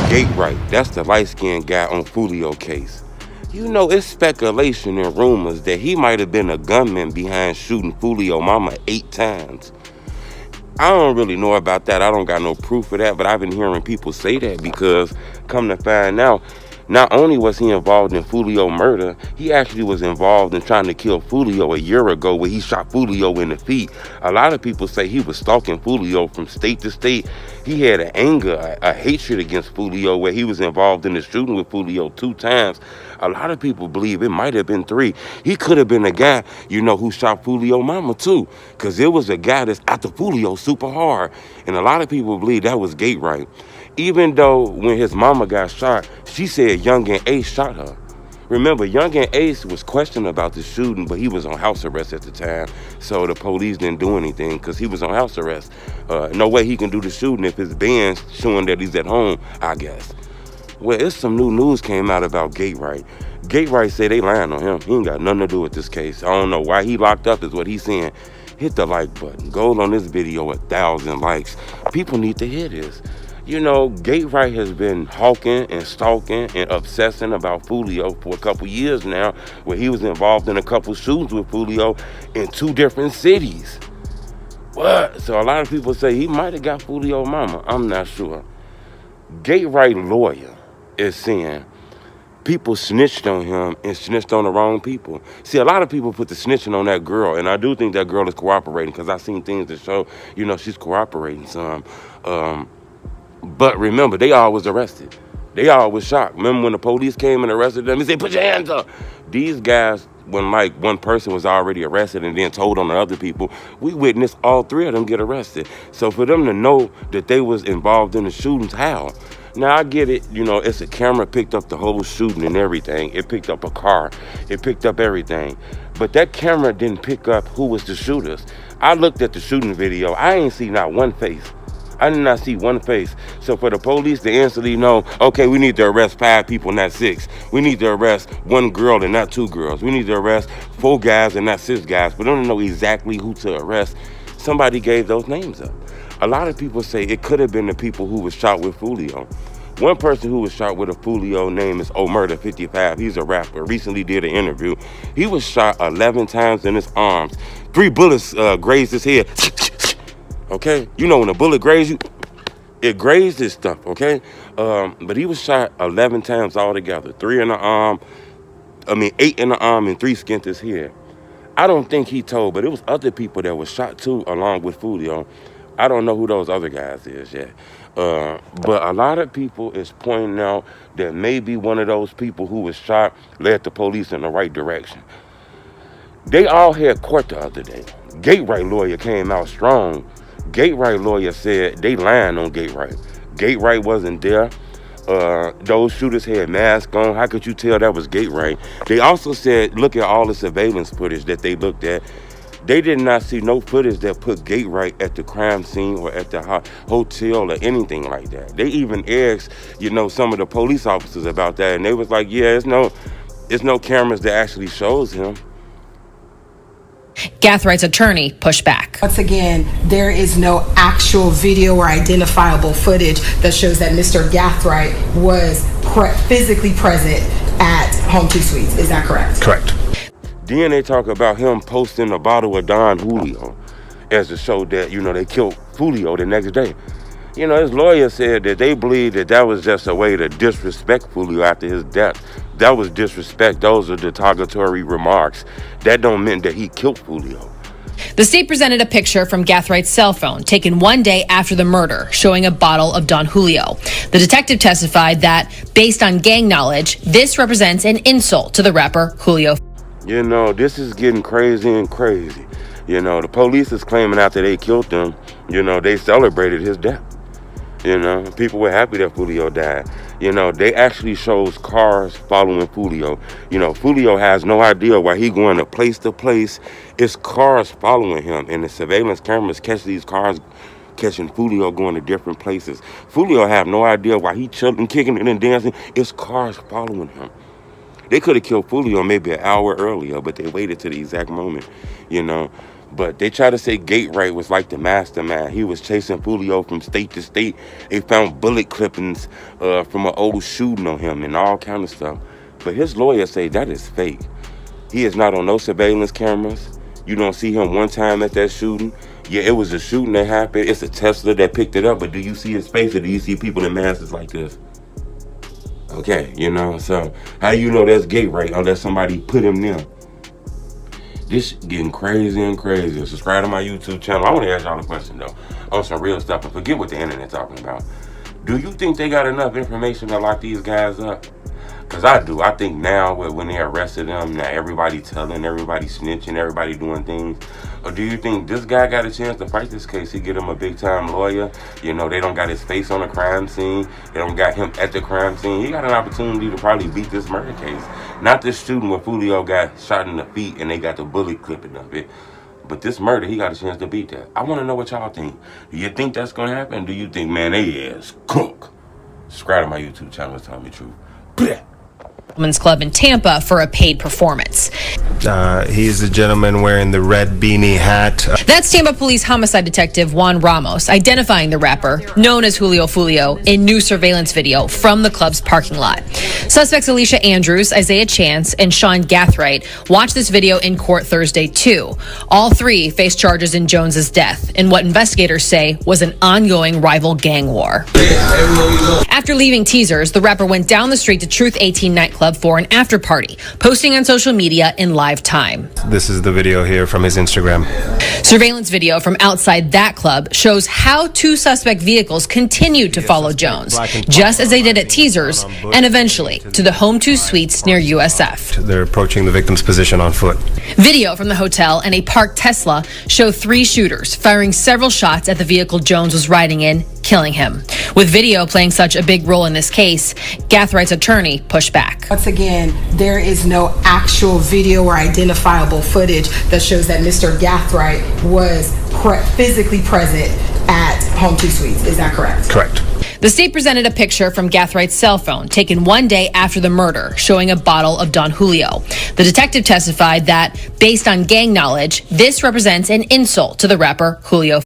Gate Right, that's the light-skinned guy on Foolio case. You know, it's speculation and rumors that he might have been a gunman behind shooting Foolio mama 8 times. I don't really know about that. I don't got no proof of that, but I've been hearing people say that because, come to find out, not only was he involved in Foolio murder, he actually was involved in trying to kill Foolio a year ago where he shot Foolio in the feet. A lot of people say he was stalking Foolio from state to state. He had an anger, a hatred against Foolio where he was involved in the shooting with Foolio 2 times. A lot of people believe it might have been 3. He could have been a guy, you know, who shot Foolio mama too, because it was a guy that's after Foolio super hard. And a lot of people believe that was Gate Right. Even though when his mama got shot, she said Youngin Ace shot her. Remember, Youngin Ace was questioned about the shooting, but he was on house arrest at the time, so the police didn't do anything because he was on house arrest. No way he can do the shooting if his band's showing that he's at home, I guess. Well, it's some new news came out about Gate Right. Gate Right said they lying on him. He ain't got nothing to do with this case. I don't know why he locked up is what he's saying. Hit the like button. Go on this video 1,000 likes. People need to hear this. You know, Gate Right has been hawking and stalking and obsessing about Foolio for a couple years now, where he was involved in a couple shootings with Foolio in 2 different cities. What? So a lot of people say he might have got Foolio mama. I'm not sure. Gate Right lawyer is saying people snitched on him and snitched on the wrong people. See, a lot of people put the snitching on that girl, and I do think that girl is cooperating because I've seen things that show, you know, she's cooperating some. But remember, they all was arrested. They all was shocked. Remember when the police came and arrested them? They said, put your hands up. These guys, when like one person was already arrested and then told on the other people, we witnessed all 3 of them get arrested. So for them to know that they was involved in the shootings, how? Now, I get it. You know, it's a camera picked up the whole shooting and everything. It picked up a car. It picked up everything. But that camera didn't pick up who was the shooters. I looked at the shooting video. I ain't see not one face. I did not see one face. So for the police to instantly know, okay, we need to arrest 5 people, not 6. We need to arrest 1 girl and not 2 girls. We need to arrest 4 guys and not 6 guys. But don't know exactly who to arrest. Somebody gave those names up. A lot of people say it could have been the people who was shot with Foolio. One person who was shot with a Foolio name is Murder 55. He's a rapper. Recently did an interview. He was shot 11 times in his arms. 3 bullets grazed his head. Okay, you know when a bullet grazed you, it grazed his stuff. Okay, but he was shot 11 times altogether. 3 in the arm, 8 in the arm, and 3 skinned his head. I don't think he told, but it was other people that were shot too, along with Foolio. I don't know who those other guys is yet. But a lot of people is pointing out that maybe one of those people who was shot led the police in the right direction. They all had court the other day. Gate Right lawyer came out strong. Gate Right lawyer said they lying on Gate Right. Gate Right wasn't there. Those shooters had masks on. How could you tell that was Gate Right? They also said, look at all the surveillance footage that they looked at. They did not see no footage that put Gate Right at the crime scene or at the hotel or anything like that. They even asked, you know, some of the police officers about that, and they was like, yeah, it's no cameras that actually shows him. Gathwright's attorney pushed back. Once again, there is no actual video or identifiable footage that shows that Mr. Gathwright was physically present at Home 2 Suites. Is that correct? Correct. Then they talk about him posting a bottle of Don Julio as to show that, you know, they killed Foolio the next day. You know, his lawyer said that they believe that that was just a way to disrespect Foolio after his death. That was disrespect. Those are derogatory remarks. That don't mean that he killed Foolio. The state presented a picture from Gathwright's cell phone taken 1 day after the murder, showing a bottle of Don Julio. The detective testified that, based on gang knowledge, this represents an insult to the rapper Julio. You know, this is getting crazy and crazy. You know, the police is claiming after they killed him, you know, they celebrated his death. You know, people were happy that Foolio died. You know, they actually shows cars following Foolio. You know, Foolio has no idea why he going to place. It's cars following him, and the surveillance cameras catch these cars catching Foolio going to different places. Foolio have no idea why he chilling, kicking it and dancing. It's cars following him. They could have killed Foolio maybe an hour earlier, but they waited to the exact moment, you know. But they try to say Gatewright was like the mastermind. He was chasing Foolio from state to state. They found bullet clippings from an old shooting on him and all kind of stuff. But his lawyers say that is fake. He is not on no surveillance cameras. You don't see him one time at that shooting. Yeah, it was a shooting that happened. It's a Tesla that picked it up. But do you see his face, or do you see people in masks like this? Okay, you know, so how do you know that's Gatewright unless somebody put him there? This getting crazy and crazy. Subscribe to my YouTube channel. I want to ask y'all a question, though, on some real stuff, and forget what the internet's talking about. Do you think they got enough information to lock these guys up? Because I do. I think now, when they arrested them, now everybody telling, everybody snitching, everybody doing things. Or do you think this guy got a chance to fight this case? He get him a big-time lawyer. You know, they don't got his face on the crime scene. They don't got him at the crime scene. He got an opportunity to probably beat this murder case. Not this shooting where Foolio got shot in the feet and they got the bullet clipping of it. But this murder, he got a chance to beat that. I want to know what y'all think. Do you think that's going to happen? Do you think, man, they is cook? Subscribe to my YouTube channel and tell me the truth. Blech. Women's Club in Tampa for a paid performance. He's the gentleman wearing the red beanie hat. That's Tampa Police Homicide Detective Juan Ramos identifying the rapper, known as Julio Foolio, in new surveillance video from the club's parking lot. Suspects Alicia Andrews, Isaiah Chance, and Sean Gathright watched this video in court Thursday, too. All three face charges in Jones's death in what investigators say was an ongoing rival gang war. After leaving Teasers, the rapper went down the street to Truth 18 nightclub for an after party, posting on social media in live time. This is the video here from his Instagram. Surveillance video from outside that club shows how two suspect vehicles continued to follow Jones, just as they did at Teasers, and eventually to the Home 2 Suites near USF. They're approaching the victim's position on foot. Video from the hotel and a parked Tesla show three shooters firing several shots at the vehicle Jones was riding in, killing him. With video playing such a big role in this case, Gathwright's attorney pushed back. Once again, there is no actual video or identifiable footage that shows that Mr. Gathwright was physically present at Home 2 Suites. Is that correct? Correct. The state presented a picture from Gathwright's cell phone taken one day after the murder, showing a bottle of Don Julio. The detective testified that, based on gang knowledge, this represents an insult to the rapper Julio.